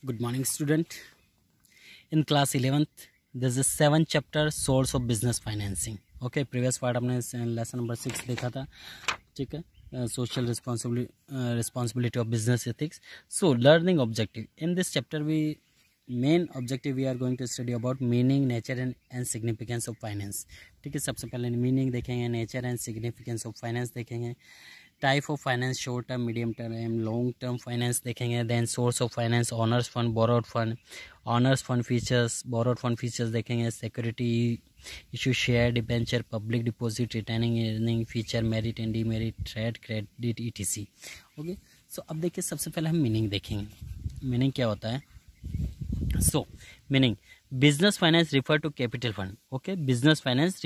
Good morning, student. In class 11th, this is 7th chapter, source of business financing. Okay, previous part हमने lesson number 6 देखा था, ठीक है, social responsibility of business ethics. So, learning objective. In this chapter, main objective we are going to study about meaning, nature and significance of finance. ठीक है, सबसे पहले meaning देखेंगे, nature and significance of finance देखेंगे, type of finance, short term, medium term, long term finance देखेंगे, then source of finance, owners fund, borrowed fund, owners fund features, borrowed fund features देखेंगे, security issue, share debenture, public deposit, returning earning feature, merit and demerit, trade credit ETC. Okay, so अब देखिए सबसे पहले हम meaning देखेंगे. Meaning क्या होता है? So meaning, business finance refer to capital fund. Okay, business finance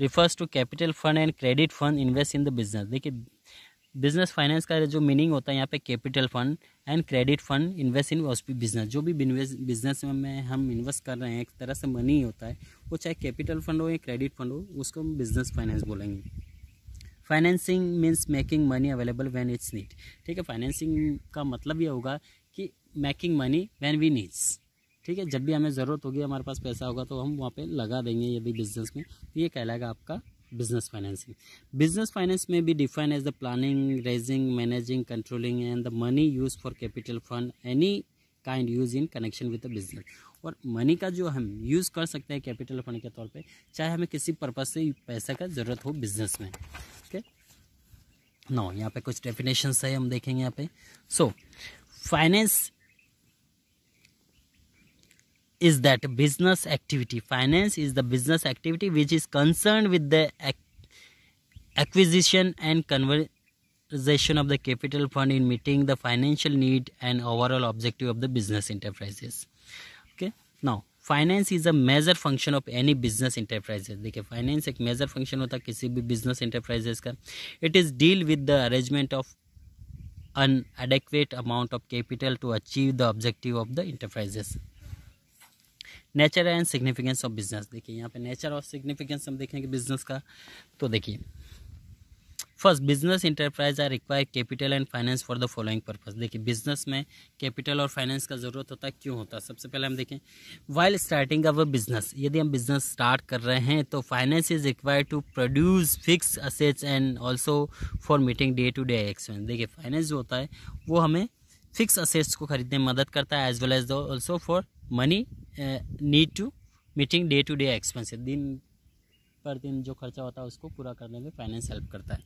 refers to capital fund and credit fund invest in the business. देखिए बिजनेस फाइनेंस का जो मीनिंग होता है यहाँ पे capital fund and credit fund invest in business. जो भी business में हम इन्वेस्ट कर रहे हैं, एक तरह से मनी होता है, वो चाहे कैपिटल फंड हो या क्रेडिट फंड हो, उसको हम बिजनेस फाइनेंस बोलेंगे. Financing means making money available when it's need. ठीक है, फाइनेंसिंग का मतलब ये होगा कि making money when we needs. ठीक है, जब भी हमें ज़रूरत होगी, हमारे पास पैसा होगा तो हम वहाँ पे लगा देंगे यदि बिजनेस में, तो ये कहलाएगा आपका बिजनेस फाइनेंसिंग. बिजनेस फाइनेंस में भी define as the planning, raising, managing, controlling and the money use for capital fund any kind use in connection with the business. और मनी का जो हम यूज़ कर सकते हैं कैपिटल फंड के तौर पे, चाहे हमें किसी पर्पज़ से पैसा का ज़रूरत हो बिजनेस में. ओके, नो यहाँ पे कुछ डेफिनेशंस है हम देखेंगे यहाँ पे. So finance is that business activity. Finance is the business activity which is concerned with the acquisition and conversion of the capital fund in meeting the financial need and overall objective of the business enterprises. Okay, now finance is a major function of any business enterprises. देखिए finance एक major function होता है किसी भी business enterprises का. It is deal with the arrangement of an adequate amount of capital to achieve the objective of the enterprises. Nature and significance of business. देखिए यहाँ पे नेचर और सिग्निफिकेंस हम देखेंगे बिजनेस का. तो देखिए first, business enterprise are require capital and finance for the following purpose. देखिए बिजनेस में कैपिटल और फाइनेंस का ज़रूरत होता है. क्यों होता है? सबसे पहले हम देखें, वाइल स्टार्टिंग अवर बिजनेस, यदि हम बिजनेस स्टार्ट कर रहे हैं तो finance is required to produce fix assets and also for meeting day to day expense. देखिए फाइनेंस जो होता है वो हमें फिक्स असेट्स को खरीदने में मदद करता है, as well as also for money need to meeting day to day expenses. दिन पर दिन जो खर्चा होता है उसको पूरा करने में फाइनेंस हेल्प करता है.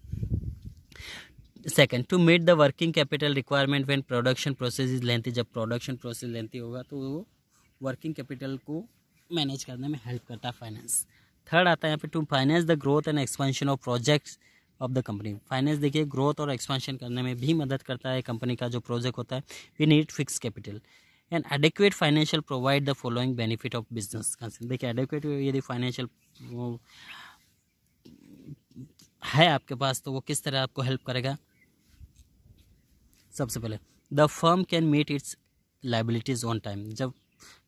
Second, to meet the working capital requirement when production process is lengthy. जब प्रोडक्शन प्रोसेस लेंथी होगा तो वो वर्किंग कैपिटल को मैनेज करने में हेल्प करता है फाइनेंस. थर्ड आता है यहाँ पे, to finance the growth and expansion of projects of the company. Finance देखिए ग्रोथ और एक्सपेंशन करने में भी मदद करता है. कंपनी का जो प्रोजेक्ट होता है, we need fix capital. And adequate financial provide the following benefit of business. देखिए एडिक्वेट यदि फाइनेंशियल है आपके पास तो वो किस तरह आपको हेल्प करेगा? सबसे पहले, the firm can meet its liabilities on time. जब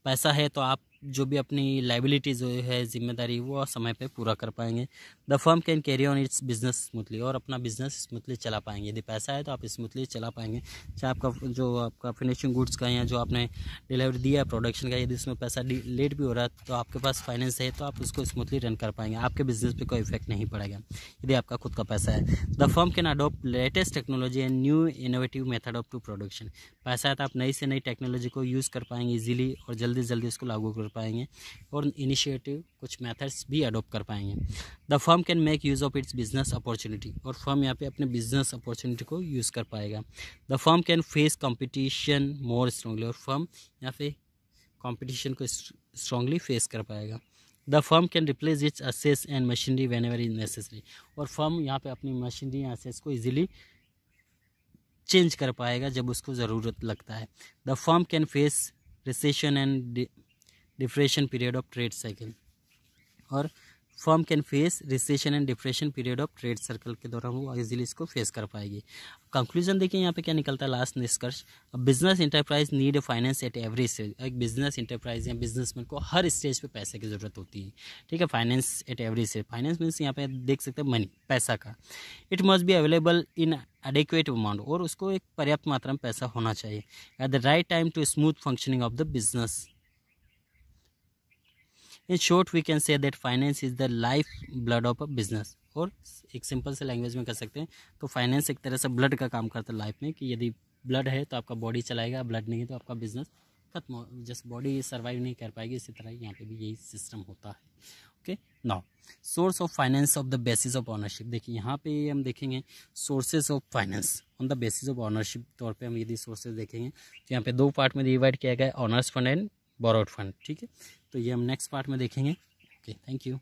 पैसा है तो आप जो भी अपनी लाइबिलिटीज है, जिम्मेदारी, वो समय पे पूरा कर पाएंगे. The firm can carry on it's business smoothly. और अपना बिजनेस स्मूथली चला पाएंगे. यदि पैसा है तो आप स्मूथली चला पाएंगे. चाहे आपका फिनिशिंग गुड्स का या जो आपने डिलीवरी दिया है प्रोडक्शन का, यदि उसमें पैसा लेट भी हो रहा है तो आपके पास फाइनेंस है तो आप उसको स्मूथली रन कर पाएंगे. आपके बिजनेस पे कोई इफेक्ट नहीं पड़ेगा यदि आपका खुद का पैसा है. The firm can adopt latest technology and new innovative method of to production. पैसा है तो आप नई से नई टेक्नोलॉजी को यूज़ कर पाएंगे इजीली और जल्दी से जल्दी उसको लागू कर पाएंगे और इनिशिएटिव कुछ मेथड्स भी अडॉप्ट कर पाएंगे. The firm can make use of its business opportunity. और फर्म यहाँ पे अपने बिजनेस अपॉर्चुनिटी को यूज़ कर पाएगा. The firm can face competition more strongly. और फर्म यहाँ पे कंपटीशन को स्ट्रांगली फेस कर पाएगा. The firm can replace it's assets and machinery when ever is necessary. और फर्म यहाँ पे अपनी मशीनरी या असेट्स को इजीली चेंज कर पाएगा जब उसको ज़रूरत लगता है. The firm can face recession and depression period of trade cycle. और firm can face recession and depression period of trade circle के दौरान वो इजीली इसको फेस कर पाएगी। कंक्लूजन देखिए यहाँ पे क्या निकलता है, लास्ट निष्कर्ष, business enterprise need finance at every stage. एक बिजनेस इंटरप्राइज या बिजनेसमैन को हर स्टेज पे पैसे की जरूरत होती है, ठीक है। Finance at every stage, finance means यहाँ पे देख सकते हैं मनी, पैसा का। It must be available in adequate amount, और उसको एक पर्याप्त मात्रा में पैसा होना चाहिए at the right time to smooth functioning of the business. In short we can say that finance is the life blood of a business. और एक सिंपल से लैंग्वेज में कर सकते हैं तो फाइनेंस एक तरह से ब्लड का काम करता है लाइफ में, कि यदि ब्लड है तो आपका बॉडी चलाएगा, ब्लड नहीं है तो आपका बिजनेस खत्म हो, जैसे बॉडी सर्वाइव नहीं कर पाएगी, इसी तरह यहाँ पे भी यही सिस्टम होता है। Okay, now source of finance of the basis of ownership. देखिए यहाँ पे हम देखेंगे sources of finance on the basis of ownership तौर पे हम यदि सोर्सेज देखेंगे तो यहाँ पे दो पार्ट में डिवाइड किया गया है, honours fund and borrowed fund, ठीक है। तो ये हम नेक्स्ट पार्ट में देखेंगे। Okay, thank you.